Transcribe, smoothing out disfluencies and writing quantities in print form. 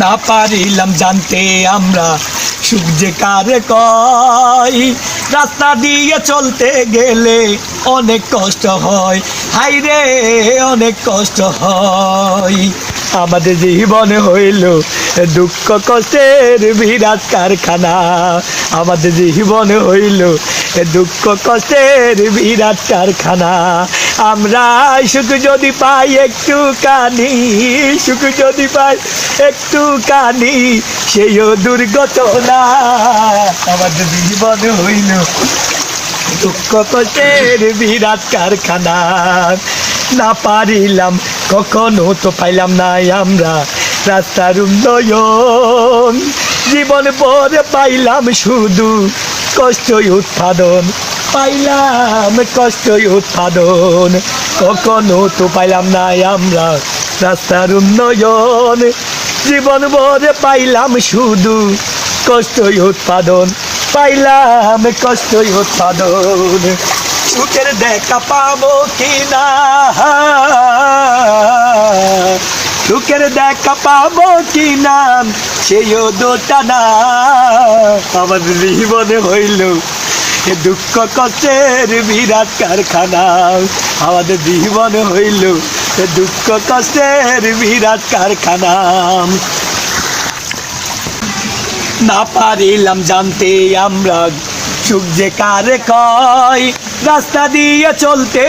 না পারিলাম জানতে আমরা সুখ যে কারে কয়। রাস্তা দিয়ে চলতে গেলে অনেক কষ্ট হয়, হাইরে অনেক কষ্ট হয়। আমাদের জীবনে হইল দুঃখ কষ্টের বিরাট কারখানা। আমাদের জীবনে হইল দুঃখ কষ্টের বিরাট কারখানা। আমরা সুখ যদি পাই একটু কানি, সুখ যদি পাই একটু কানি, সেইও দুর্ঘটনা। আমাদের জীবনে হইল দুঃখ কষ্টের বিরাট কারখানা। না পারিলাম কখনো তো পাইলাম না আমরা রাস্তার উন্নয়ন। জীবন পরে পাইলাম শুধু কষ্টই উৎপাদন, পাইলাম কষ্টই উৎপাদন। কখনো তো পাইলাম না আমরা রাস্তার উন্নয়ন। জীবন ভরে পাইলাম শুধু কষ্টই উৎপাদন, পাইলাম কষ্টই উৎপাদন। সুখের দেখা পাবো কিনা, সুখের দেখা পাবো কিনা, সেইও দোটানা। আমাদের জীবনে হইল দুঃখ কষ্টের বিরাট কারখানা। আমাদের জীবনে হইল দুঃখ কষ্টের বিরাট কারখানা। না পারিলাম জানতে আমরা সুখ যে কারে কয়। রাস্তা দিয়ে চলতে